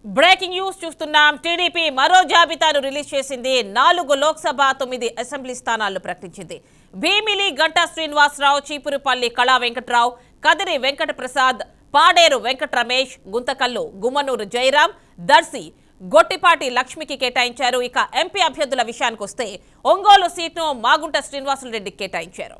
Breaking news చూస్తున్నాం. TDP మరో జాబితాను రిలీజ్ చేసింది. 4 లోక్సభ 9 అసెంబ్లీ స్థానాలను ప్రకటించింది. భీమిలి గంటా శ్రీనివాసరావు, చీపురుపల్లి కళా వెంకట్రావు, కదిరి వెంకట ప్రసాద్, పాడేరు వెంకట రమేష్, గుంతకల్లు గుమ్మనూరు జయరాం, దర్శి గొట్టిపాటి లక్ష్మికి కేటాయించారు. ఇక ఎంపీ అభ్యర్థుల విషయానికి వస్తే ఒంగోలు సీట్ను మాగుంట శ్రీనివాసులరెడ్డికి కేటాయించారు.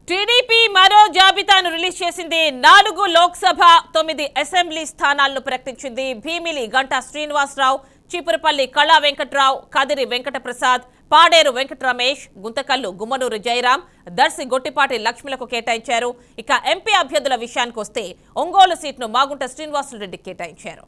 టీడీపీ మరో జాబితాను రిలీజ్ చేసింది. 4 లోక్సభ 9 అసెంబ్లీ స్థానాలను ప్రకటించింది. భీమిలి గంటా శ్రీనివాసరావు, చీపురుపల్లి కళా వెంకట్రావు, కదిరి వెంకట ప్రసాద్, పాడేరు వెంకట రమేష్, గుంతకల్లు గుమ్మనూరు జయరాం, దర్శి గొట్టిపాటి లక్ష్మిలకు కేటాయించారు. ఇక ఎంపీ అభ్యర్థుల విషయానికి వస్తే ఒంగోలు సీట్ను మాగుంట శ్రీనివాసులరెడ్డికి కేటాయించారు.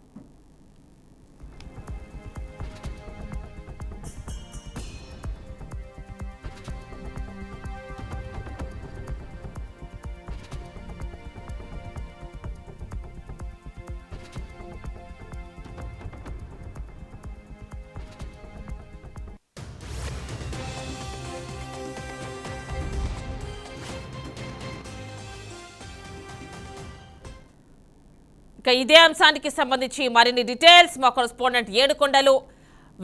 ఇక ఇదే అంశానికి సంబంధించి మరిన్ని డీటెయిల్స్ మా కరెస్పాండెంట్ ఏడుకొండలు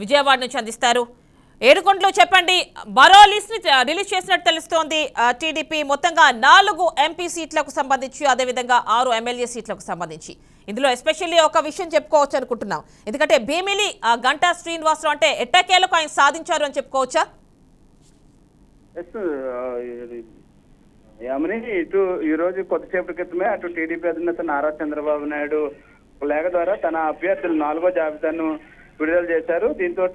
విజయవాడ నుంచి అందిస్తారు. ఏడుకొండలు చెప్పండి, మరో లిస్ట్ ని రిలీజ్ చేసినట్టు తెలుస్తోంది. టీడీపీ మొత్తంగా 4 ఎంపీ సీట్లకు సంబంధించి, అదేవిధంగా 6 ఎమ్మెల్యే సీట్లకు సంబంధించి. ఇందులో ఎస్పెషల్లీ ఒక విషయం చెప్పుకోవచ్చు అనుకుంటున్నాం. ఎందుకంటే భీమిలి గంటా శ్రీనివాసరావు అంటే ఎట్టకేలకు ఆయన సాధించారు అని చెప్పుకోవచ్చా? యామిని, ఇటు ఈ రోజు కొద్దిసేపటి క్రితమే అటు టీడీపీ అధినేత నారా చంద్రబాబు నాయుడు లేఖ ద్వారా తన అభ్యర్థులు 4వ జాబితాను విడుదల చేశారు. దీంతో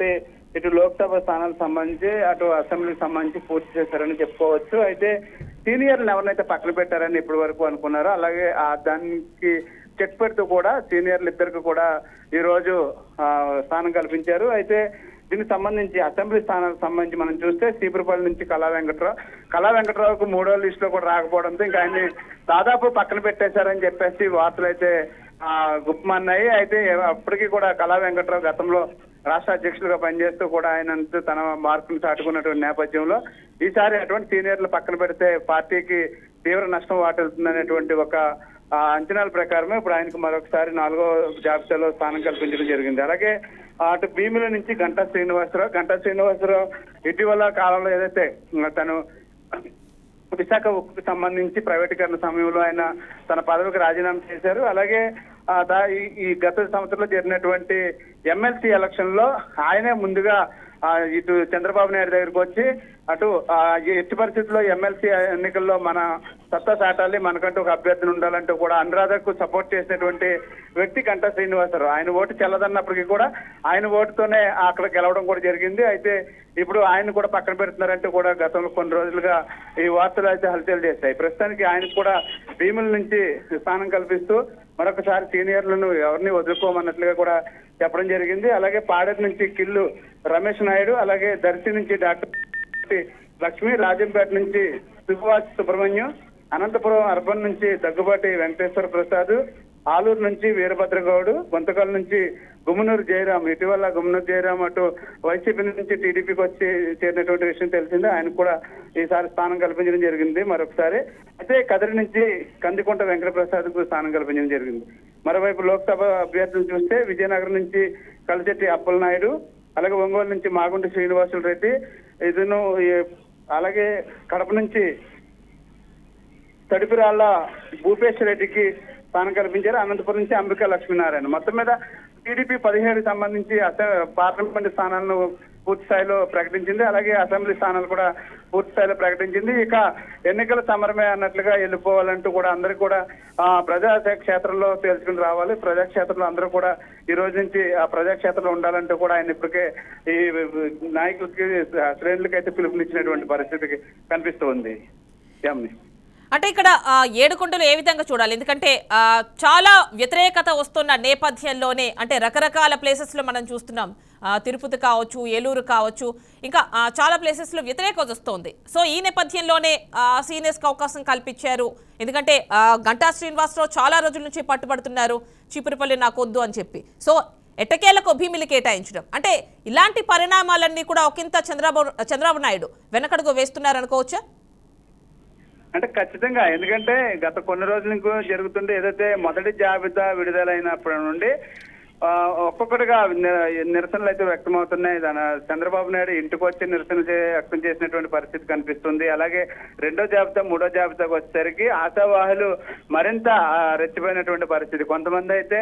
ఇటు లోక్సభ స్థానాలకు సంబంధించి అటు అసెంబ్లీకి సంబంధించి పూర్తి చేశారని చెప్పుకోవచ్చు. అయితే సీనియర్లను ఎవరినైతే పక్కన పెట్టారని ఇప్పటి వరకు అనుకున్నారో, అలాగే దానికి చెక్ పెడుతూ కూడా సీనియర్లు ఇద్దరికి కూడా ఈ రోజు స్థానం కల్పించారు. అయితే దీనికి సంబంధించి అసెంబ్లీ స్థానాలకు సంబంధించి మనం చూస్తే చీపురుపల్లి నుంచి కళా వెంకట్రావుకు 3వ లిస్టులో కూడా రాకపోవడంతో ఇంకా ఆయన్ని దాదాపు పక్కన పెట్టేశారని చెప్పేసి వార్తలు అయితే గుప్పమన్నాయి. అయితే అప్పటికీ కూడా కళా వెంకట్రావు గతంలో రాష్ట్ర అధ్యక్షులుగా పనిచేస్తూ కూడా ఆయన తన మార్కును చాటుకున్నటువంటి నేపథ్యంలో ఈసారి అటువంటి సీనియర్లు పక్కన పెడితే పార్టీకి తీవ్ర నష్టం వాటిల్తుందనేటువంటి ఒక అంచనాల ప్రకారమే ఇప్పుడు ఆయనకు మరొకసారి 4వ జాబితాలో స్థానం కల్పించడం జరిగింది. అలాగే అటు భీమిల నుంచి గంటా శ్రీనివాసరావు ఇటీవల కాలంలో ఏదైతే తను విశాఖ ఉక్కుకు సంబంధించి ప్రైవేటీకరణ సమయంలో ఆయన తన పదవికి రాజీనామా చేశారు. అలాగే ఈ గత సంవత్సరంలో జరిగినటువంటి ఎమ్మెల్సీ ఎలక్షన్ లో ఆయనే ముందుగా ఇటు చంద్రబాబు నాయుడు దగ్గరకు వచ్చి అటు ఎట్టి పరిస్థితుల్లో ఎమ్మెల్సీ ఎన్నికల్లో మన సత్తా చాటాలి, మనకంటూ ఒక అభ్యర్థిని ఉండాలంటూ కూడా అనురాధకు సపోర్ట్ చేసినటువంటి వ్యక్తి గంటా శ్రీనివాసరావు. ఆయన ఓటు చెల్లదన్నప్పటికీ కూడా ఆయన ఓటుతోనే అక్కడ గెలవడం కూడా జరిగింది. అయితే ఇప్పుడు ఆయన కూడా పక్కన పెడుతున్నారంటూ కూడా గతంలో కొన్ని రోజులుగా ఈ వార్తలు అయితే హల్చల్ చేశాయి. ప్రస్తుతానికి ఆయనకు కూడా భీముల నుంచి స్థానం కల్పిస్తూ మరొకసారి సీనియర్లను ఎవరిని వదులుకోమన్నట్లుగా కూడా చెప్పడం జరిగింది. అలాగే పాడేరు నుంచి కిల్లు రమేష్ నాయుడు, అలాగే దర్శి నుంచి డాక్టర్ లక్ష్మి, రాజంపేట నుంచి సుబ్రహ్మణ్యం, అనంతపురం అర్బన్ నుంచి దగ్గుబాటి వెంకటేశ్వర ప్రసాద్, ఆలూరు నుంచి వీరభద్రగౌడ్, గుంతకల్ నుంచి గుమ్మనూరు జయరాం. ఇటీవల గుమ్మనూరు జయరాం అటు వైసీపీ నుంచి టీడీపీకి వచ్చి చేరినటువంటి విషయం తెలిసిందే. ఆయనకు కూడా ఈసారి స్థానం కల్పించడం జరిగింది మరొకసారి. అయితే కదిరి నుంచి కందికుంట వెంకట ప్రసాద్ కు స్థానం కల్పించడం జరిగింది. మరోవైపు లోక్సభ అభ్యర్థులు చూస్తే విజయనగరం నుంచి కలిశెట్టి అప్పలనాయుడు, అలాగే ఒంగోలు నుంచి మాగుంట శ్రీనివాసులరెడ్డి, ఇతను అలాగే కడప నుంచి తడిపిరాళ్ల భూపేశ్ రెడ్డికి స్థానం కల్పించారు. అనంతపురం నుంచి అంబికా లక్ష్మీనారాయణ. మొత్తం మీద టీడీపీ 17 సంబంధించి పార్లమెంట్ స్థానాలను పూర్తి స్థాయిలో ప్రకటించింది. అలాగే అసెంబ్లీ స్థానాలు కూడా పూర్తి స్థాయిలో ప్రకటించింది. ఇక ఎన్నికల సమరమే అన్నట్లుగా వెళ్ళిపోవాలంటూ కూడా అందరూ కూడా ప్రజాక్షేత్రంలో తేల్చుకుని రావాలి. ప్రజాక్షేత్రంలో అందరూ కూడా ఈ రోజు నుంచి ఆ ప్రజాక్షేత్రంలో ఉండాలంటూ కూడా ఆయన ఇప్పటికే ఈ నాయకులకి శ్రేణులకి అయితే పిలుపునిచ్చినటువంటి పరిస్థితికి కనిపిస్తూ ఉంది. అంటే ఇక్కడ ఏడుకొండలు ఏ విధంగా చూడాలి? ఎందుకంటే చాలా వ్యతిరేకత వస్తున్న నేపథ్యంలోనే అంటే రకరకాల ప్లేసెస్లో మనం చూస్తున్నాం. తిరుపతి కావచ్చు, ఏలూరు కావచ్చు, ఇంకా చాలా ప్లేసెస్లో వ్యతిరేకత వస్తుంది. సో ఈ నేపథ్యంలోనే సీనియర్స్కి అవకాశం కల్పించారు. ఎందుకంటే గంటా శ్రీనివాసరావు చాలా రోజుల నుంచి పట్టుబడుతున్నారు చీపురుపల్లి నాకొద్దు అని చెప్పి. సో ఎట్టకేలకు భీమిలి కేటాయించడం అంటే ఇలాంటి పరిణామాలన్నీ కూడా ఒకంత చంద్రబాబు నాయుడు వెనకడుగు వేస్తున్నారనుకోవచ్చా? అంటే ఖచ్చితంగా, ఎందుకంటే గత కొన్ని రోజుల నుంచి జరుగుతుంటే ఏదైతే మొదటి జాబితా విడుదలైనప్పటి నుండి ఒక్కొక్కటిగా నిరసనలు అయితే వ్యక్తమవుతున్నాయి. చంద్రబాబు నాయుడు ఇంటికి వచ్చి నిరసన వ్యక్తం చేసినటువంటి పరిస్థితి కనిపిస్తుంది. అలాగే రెండో జాబితా మూడో జాబితాకు వచ్చేసరికి ఆశావాహులు మరింత రెచ్చిపోయినటువంటి పరిస్థితి. కొంతమంది అయితే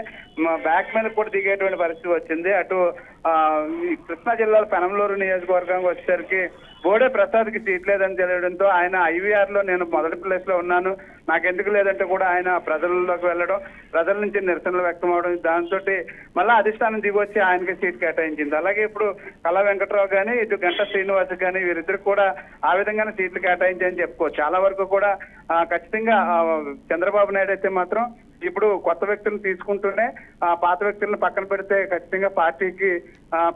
బ్యాక్ మీద కూడా దిగేటువంటి పరిస్థితి వచ్చింది. అటు కృష్ణా జిల్లాలో పెనంలూరు నియోజకవర్గానికి వచ్చేసరికి బోడే ప్రసాద్కి సీట్ లేదని తెలియడంతో ఆయన ఐవీఆర్ లో నేను మొదటి ప్లేస్ లో ఉన్నాను, నాకెందుకు లేదంటే కూడా ఆయన ప్రజల్లోకి వెళ్ళడం, ప్రజల నుంచి నిరసనలు వ్యక్తం అవడం, దాంతో మళ్ళీ అధిష్టానం దిగొచ్చి ఆయనకి సీట్ కేటాయించింది. అలాగే ఇప్పుడు కళా వెంకట్రావు కానీ ఇటు గంటా శ్రీనివాస్ కానీ వీరిద్దరికి కూడా ఆ విధంగానే సీట్లు కేటాయించాయని చెప్పుకోవచ్చు. చాలా వరకు కూడా ఖచ్చితంగా చంద్రబాబు నాయుడు అయితే మాత్రం ఇప్పుడు కొత్త వ్యక్తులను తీసుకుంటూనే పాత వ్యక్తులను పక్కన పెడితే ఖచ్చితంగా పార్టీకి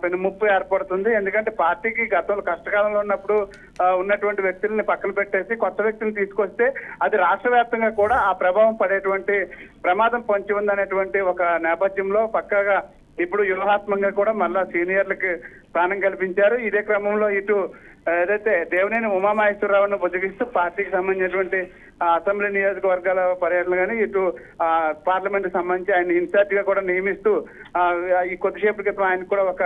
పెనుముప్పు ఏర్పడుతుంది. ఎందుకంటే పార్టీకి గతంలో కష్టకాలంలో ఉన్నప్పుడు ఉన్నటువంటి వ్యక్తుల్ని పక్కన పెట్టేసి కొత్త వ్యక్తులను తీసుకొస్తే అది రాష్ట్ర వ్యాప్తంగా కూడా ఆ ప్రభావం పడేటువంటి ప్రమాదం పొంచి ఉందనేటువంటి ఒక నేపథ్యంలో పక్కాగా ఇప్పుడు వ్యూహాత్మకంగా కూడా మళ్ళా సీనియర్లకు స్థానం కల్పించారు. ఇదే క్రమంలో ఇటు ఏదైతే దేవినేని ఉమామహేశ్వరరావును బుజ్జగిస్తూ పార్టీకి సంబంధించినటువంటి అసెంబ్లీ నియోజకవర్గాల పర్యటన కానీ ఇటు పార్లమెంట్ సంబంధించి ఆయన ఇన్ఛార్జ్ గా కూడా నియమిస్తూ ఈ కొద్దిసేపటి క్రితం ఆయన కూడా ఒక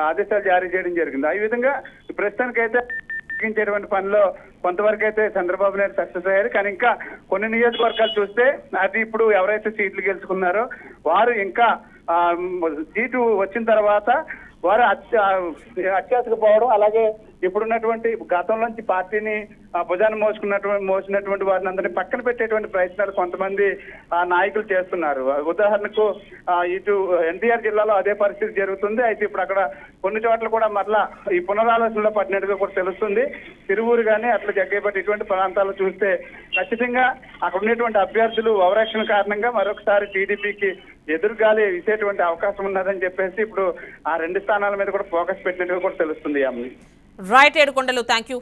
ఆదేశాలు జారీ చేయడం జరిగింది. ఈ విధంగా ప్రస్తుతానికైతే తగ్గించేటువంటి పనిలో కొంతవరకు అయితే చంద్రబాబు నాయుడు సక్సెస్ అయ్యారు. కానీ ఇంకా కొన్ని నియోజకవర్గాలు చూస్తే అది ఇప్పుడు ఎవరైతే సీట్లు గెలుచుకున్నారో వారు ఇంకా సీటు వచ్చిన తర్వాత వారు అత్యాశకు పోవడం, అలాగే ఇప్పుడున్నటువంటి గతంలోంచి పార్టీని భుజాన్ని మోసినటువంటి వారిని అందరినీ పక్కన పెట్టేటువంటి ప్రయత్నాలు కొంతమంది నాయకులు చేస్తున్నారు. ఉదాహరణకు ఇటు ఎన్టీఆర్ జిల్లాలో అదే పరిస్థితి జరుగుతుంది. అయితే ఇప్పుడు అక్కడ కొన్ని చోట్ల కూడా మరలా ఈ పునరాలోచనలో పడినట్టుగా కూడా తెలుస్తుంది. తిరువూరు కానీ అట్లా జగ్గేపట్టి ఇటువంటి ప్రాంతాలు చూస్తే ఖచ్చితంగా అక్కడ ఉన్నటువంటి అభ్యర్థులు ఓవరాక్షన్ కారణంగా మరొకసారి టీడీపీకి ఎదురుగాలి ఇచ్చేటువంటి అవకాశం ఉన్నదని చెప్పేసి ఇప్పుడు ఆ రెండు స్థానాల మీద కూడా ఫోకస్ పెట్టినట్టుగా కూడా తెలుస్తుంది. Right Yedukondalu, thank you.